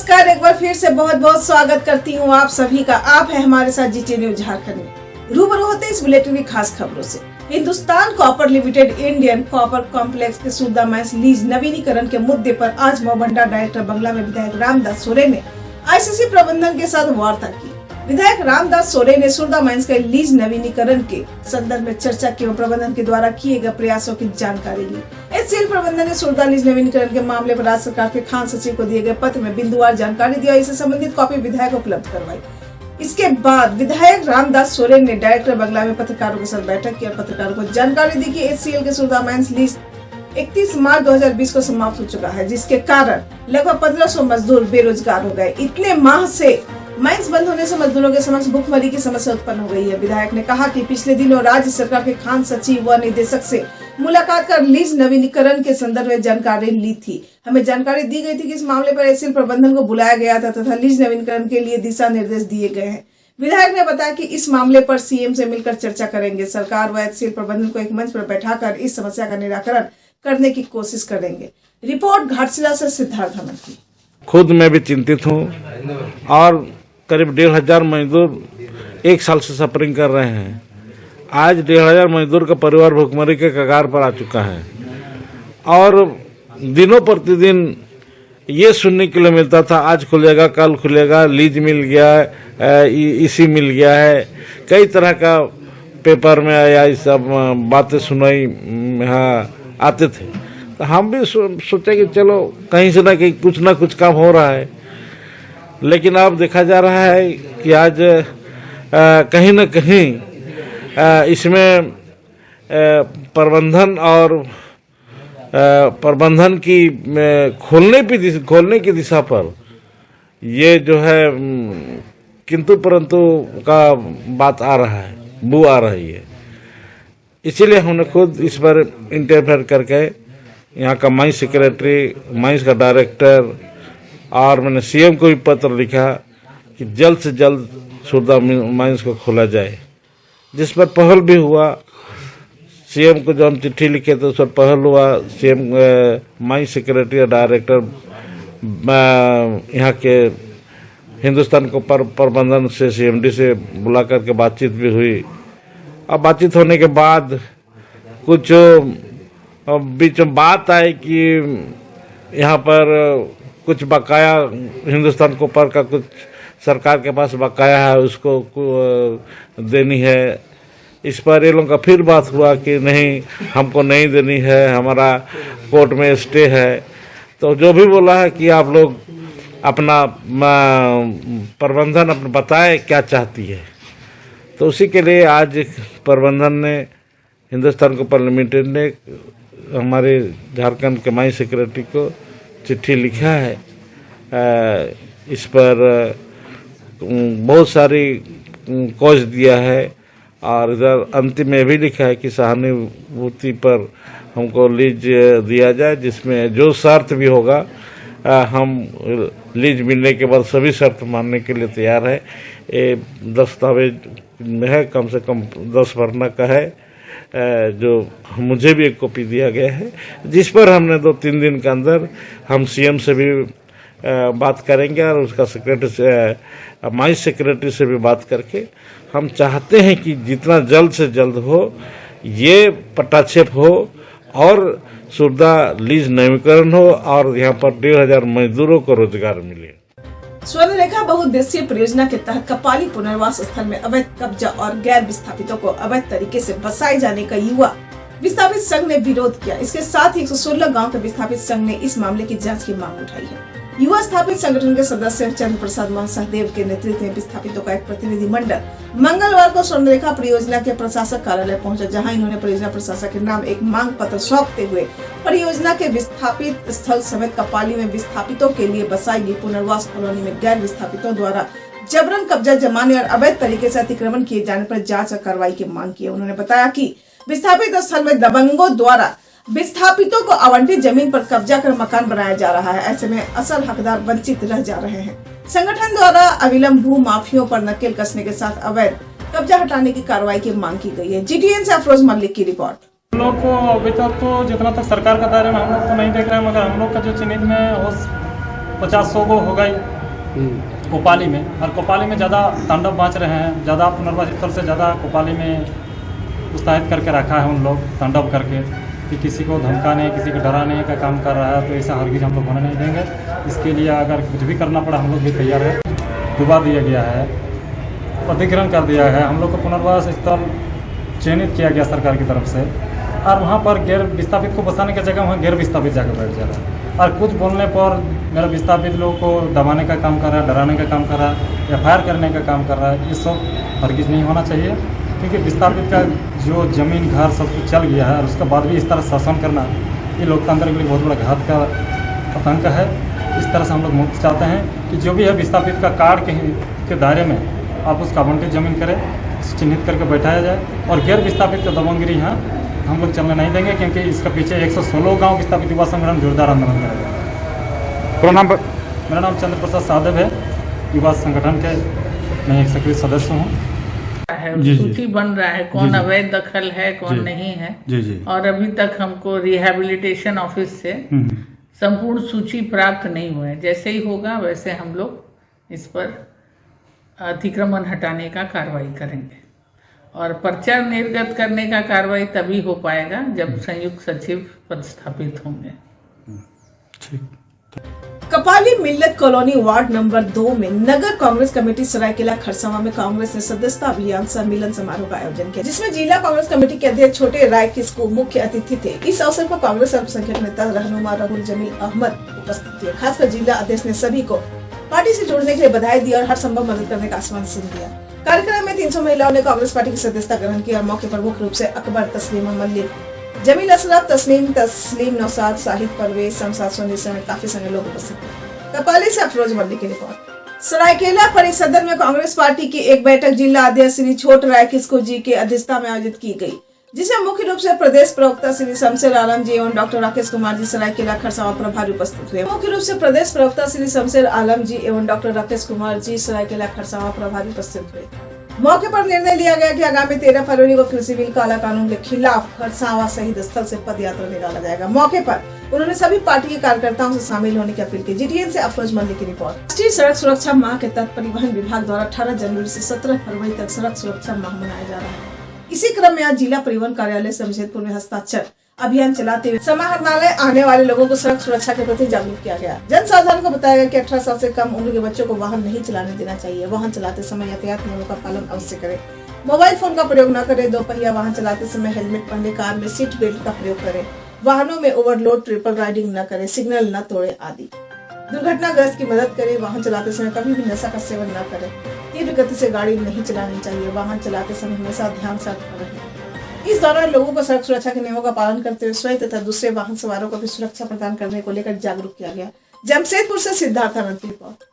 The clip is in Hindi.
नमस्कार, एक बार फिर से बहुत बहुत स्वागत करती हूँ आप सभी का। आप है हमारे साथ जीटी न्यूज झारखंड में। रूबरू होते इस बुलेटिन की खास खबरों से। Hindustan copper limited Indian copper complex के सुरदा माइंस लीज नवीनीकरण के मुद्दे पर आज मोबंडा डायरेक्टर बंगला में विधायक रामदास सोरेन ने आईसीसी प्रबंधन के साथ वार्ता की। विधायक रामदास सोरेन ने सुरदा माइंस के लीज नवीनीकरण के संदर्भ में चर्चा की एवं प्रबंधन के द्वारा किए गए प्रयासों की जानकारी ली। एचसीएल प्रबंधन ने सुरदा लीज नवीनीकरण के मामले पर राज्य सरकार के खान सचिव को दिए गए पत्र में बिंदुवार जानकारी दी और इससे संबंधित कॉपी विधायक को उपलब्ध करवाई। इसके बाद विधायक रामदास सोरेन ने डायरेक्टर बंगला में पत्रकारों के साथ बैठक की और पत्रकारों को जानकारी दी कि एचसीएल के सुरदा माइंस लीज 31 मार्च 2020 को समाप्त हो चुका है, जिसके कारण लगभग 1500 मजदूर बेरोजगार हो गए। इतने माह से माइंस बंद होने से मजदूरों के समक्ष भूखमरी की समस्या उत्पन्न हो गई है। विधायक ने कहा कि पिछले दिनों राज्य सरकार के खान सचिव व निदेशक से मुलाकात कर लीज नवीनीकरण के संदर्भ में जानकारी ली थी। हमें जानकारी दी गई थी कि इस मामले पर एचसीएल प्रबंधन को बुलाया गया था तथा लीज नवीनीकरण के लिए दिशा निर्देश दिए गए हैं। विधायक ने बताया कि इस मामले पर सीएम से मिलकर चर्चा करेंगे। सरकार व एचसीएल प्रबंधन को एक मंच पर बैठाकर इस समस्या का निराकरण करने की कोशिश करेंगे। रिपोर्ट घाटशिला से सिद्धार्थ हमन की। खुद मैं भी चिंतित हूँ और करीब 1500 मजदूर एक साल से सफरिंग कर रहे हैं। आज 1500 मजदूर का परिवार भूखमरी के कगार पर आ चुका है और दिनों प्रतिदिन ये सुनने के लिए मिलता था आज खुलेगा कल खुलेगा, लीज मिल गया है, इसी मिल गया है। कई तरह का पेपर में आया, ये सब बातें सुनाई यहाँ आते थे। तो हम भी सोचे कि चलो कहीं से ना कुछ काम हो रहा है, लेकिन अब देखा जा रहा है कि आज कहीं न कहीं इसमें प्रबंधन और प्रबंधन की खोलने की दिशा पर ये जो है किंतु परंतु का बात आ रहा है, बू आ रही है। इसीलिए हमने खुद इस पर इंटरफेयर करके यहाँ का माइंस सेक्रेटरी, माइंस का डायरेक्टर और मैंने सीएम को भी पत्र लिखा कि जल्द से जल्द सुरदा माइंस को खोला जाए, जिस पर पहल भी हुआ। सीएम को जो हम चिट्ठी लिखे तो उस पर पहल हुआ। सीएम माइंस सेक्रेटरी और डायरेक्टर यहाँ के हिंदुस्तान को प्रबंधन से सीएमडी से बुला करके बातचीत भी हुई। अब बातचीत होने के बाद कुछ बीच में बात आई कि यहाँ पर कुछ बकाया हिंदुस्तान को पर का कुछ सरकार के पास बकाया है, उसको देनी है। इस पर ये लोगों का फिर बात हुआ कि नहीं, हमको नहीं देनी है, हमारा कोर्ट में स्टे है। तो जो भी बोला है कि आप लोग अपना प्रबंधन अपना बताए क्या चाहती है। तो उसी के लिए आज प्रबंधन ने, हिंदुस्तान कॉपर लिमिटेड ने हमारे झारखंड के माइंस सेक्रेटरी को चिट्ठी लिखा है। इस पर बहुत सारी कॉज दिया है और इधर अंतिम में भी लिखा है कि सहानुभूति पर हमको लीज दिया जाए, जिसमें जो शर्त भी होगा हम लीज मिलने के बाद सभी शर्त मानने के लिए तैयार है। ये दस्तावेज में है, कम से कम 10 पन्ना का है, जो मुझे भी एक कॉपी दिया गया है, जिस पर हमने 2-3 दिन के अंदर हम सीएम से भी बात करेंगे और उसका सेक्रेटरी से, माइंस सेक्रेटरी से भी बात करके हम चाहते हैं कि जितना जल्द से जल्द हो ये पट्टाक्षेप हो और सुरदा लीज नवीनीकरण हो और यहाँ पर 1500 मजदूरों को रोजगार मिले। स्वर्णरेखा बहुउद्देशीय परियोजना के तहत कपाली पुनर्वास स्थल में अवैध कब्जा और गैर विस्थापितों को अवैध तरीके से बसाए जाने का युवा विस्थापित संघ ने विरोध किया। इसके साथ ही 116 गांव के विस्थापित संघ ने इस मामले की जांच की मांग उठाई है। युवा स्थापित संगठन के सदस्य चंद्र प्रसाद सहदेव के नेतृत्व में विस्थापितों का एक प्रतिनिधि मंडल मंगलवार को स्वर्णरेखा परियोजना के प्रशासक कार्यालय पहुंचा, जहां इन्होंने परियोजना प्रशासक के नाम एक मांग पत्र सौंपते हुए परियोजना के विस्थापित स्थल समेत कपाली में विस्थापितों के लिए बसाई गई पुनर्वास कॉलोनी में गैर विस्थापितों द्वारा जबरन कब्जा जमाने और अवैध तरीके से अतिक्रमण किए जाने पर जांच और कार्रवाई की मांग की। उन्होंने बताया कि विस्थापित स्थल में दबंगों द्वारा विस्थापितों को आवंटित जमीन पर कब्जा कर मकान बनाया जा रहा है। ऐसे में असल हकदार वंचित रह जा रहे हैं। संगठन द्वारा अविलंब भू माफियों पर नकेल कसने के साथ अवैध कब्जा हटाने की कार्रवाई की मांग की गई है। जीटीएन से अफरोज मलिक की रिपोर्ट। हम लोग को अभी तक तो जितना तक सरकार का दायरा में हम लोग तो नहीं देख रहे हैं, मगर हम लोग का जो चिन्हित में 50-100 गो होगा ही कोपाली में, और कोपाली में ज़्यादा तांडव बाँच रहे हैं, ज़्यादा पुनर्वासित स्थल से ज़्यादा कोपाली में उत्साहित करके रखा है उन लोग तांडव करके, कि किसी को धमकाने, किसी को डराने का काम कर रहा है। तो ऐसा हरगिज हम लोग होने नहीं देंगे। इसके लिए अगर कुछ भी करना पड़ा हम लोग भी तैयार है। डुबा दिया गया है, अधिग्रहण कर दिया है, हम लोग को पुनर्वास स्थल चयनित किया गया सरकार की तरफ से, और वहाँ पर गैर विस्थापित को बसाने की जगह वहाँ गैर विस्थापित जाकर बैठ जा रहा है, और कुछ बोलने पर मेरा विस्थापित लोगों को दबाने का काम कर रहा है, डराने का काम कर रहा है, एफआईआर करने का काम कर रहा है। ये सब हरगिज नहीं होना चाहिए, क्योंकि विस्थापित का जो ज़मीन घर सब कुछ चल गया है और उसके बाद भी इस तरह शासन करना, ये लोकतंत्र के लिए बहुत बड़ा घात का आतंक है। इस तरह से हम लोग मुक्त चाहते हैं कि जो भी है विस्थापित का कार्ड के दायरे में आप उसका आवंटित जमीन करें, चिन्हित करके बैठाया जाए, और गैर विस्थापित का दबंगगिरी यहाँ हम लोग चलने नहीं देंगे, क्योंकि इसके पीछे 116 गांव विस्थापित युवा संगठन जोरदार आंदोलन करेगा। प्रणाम। मेरा नाम चंद्र प्रसाद साहब है, युवा संगठन के मैं एक सक्रिय सदस्य हूँ। सूची बन रहा है कौन अवैध दखल है, कौन नहीं है। और अभी तक हमको रिहैबिलिटेशन ऑफिस से संपूर्ण सूची प्राप्त नहीं हुआ है। जैसे ही होगा वैसे हम लोग इस पर अतिक्रमण हटाने का कार्रवाई करेंगे, और पर्चा निर्गत करने का कार्रवाई तभी हो पाएगा जब संयुक्त सचिव पदस्थापित होंगे। कपाली मिल्लत कॉलोनी वार्ड नंबर 2 में नगर कांग्रेस कमेटी सरायकेला खरसावां में कांग्रेस ने सदस्यता अभियान सम्मेलन समारोह का आयोजन किया, जिसमें जिला कांग्रेस कमेटी के अध्यक्ष छोटे राय किस्कू मुख्य अतिथि थे। इस अवसर पर कांग्रेस अल्पसंख्यक नेता रहनुमा राहुल जमील अहमद उपस्थित थे। खासकर जिला अध्यक्ष ने सभी को पार्टी से जुड़ने के लिए बधाई दी और हर संभव मदद करने का आश्वासन दिया। कार्यक्रम में 300 महिलाओं ने कांग्रेस पार्टी की सदस्यता ग्रहण की और मौके पर मुख्य रूप से अकबर, तस्लीमा मल्लिक, जमील अशरफ, तस्लीम नौसाद, साहिद परवेज, शमशाद सोनी समेत काफी सारे लोग उपस्थित थे। कपाली से अफरोज मल्लिक की रिपोर्ट। सरायकेला परिसदन में कांग्रेस पार्टी की एक बैठक जिला अध्यक्ष श्री छोट राय किस्कू जी की अध्यक्षता में आयोजित की गई, जिसमें मुख्य रूप से प्रदेश प्रवक्ता श्री शमशेर आलम जी एवं डॉक्टर राकेश कुमार जी सरायकेला खरसावां प्रभारी उपस्थित हुए। मुख्य रूप से प्रदेश प्रवक्ता श्री शमशेर आलम जी एवं डॉक्टर राकेश कुमार जी सरायकेला खरसावां प्रभारी उपस्थित हुए। मौके पर निर्णय लिया गया कि आगामी 13 फरवरी को कृषि बिल काला कानून के खिलाफ खरसावां शहीद स्थल से पद यात्रा निकाला जाएगा। मौके पर उन्होंने सभी पार्टी के कार्यकर्ताओं से शामिल होने की अपील की। जीटीएन से अफरोज मल्लिक की रिपोर्ट। राष्ट्रीय सड़क सुरक्षा माह के तहत परिवहन विभाग द्वारा 18 जनवरी से 17 फरवरी तक सड़क सुरक्षा माह मनाया जा रहा है। इसी क्रम में आज जिला परिवहन कार्यालय जमशेदपुर में हस्ताक्षर अभियान चलाते हुए समाहरणालय आने वाले लोगों को सड़क सुरक्षा के प्रति जागरूक किया गया। जन साधारण को बताया गया कि 18 साल से कम उम्र के बच्चों को वाहन नहीं चलाने देना चाहिए। वाहन चलाते समय यातायात नियमों का पालन अवश्य करें। मोबाइल फोन का प्रयोग न करें। दोपहिया वाहन चलाते समय हेलमेट पहने। कार में सीट बेल्ट का प्रयोग करें। वाहनों में ओवरलोड, ट्रिपल राइडिंग न करें। सिग्नल न तोड़े आदि। दुर्घटनाग्रस्त की मदद करें। वाहन चलाते समय कभी भी नशा का सेवन न करें। तीव्र गति से गाड़ी नहीं चलानी चाहिए। वाहन चलाते समय हमेशा ध्यान से रहें। इस दौरान लोगों को सड़क सुरक्षा के नियमों का पालन करते हुए स्वयं तथा दूसरे वाहन सवारों को भी सुरक्षा प्रदान करने को लेकर जागरूक किया गया। जमशेदपुर से सिद्धार्थ आनंद की रिपोर्ट।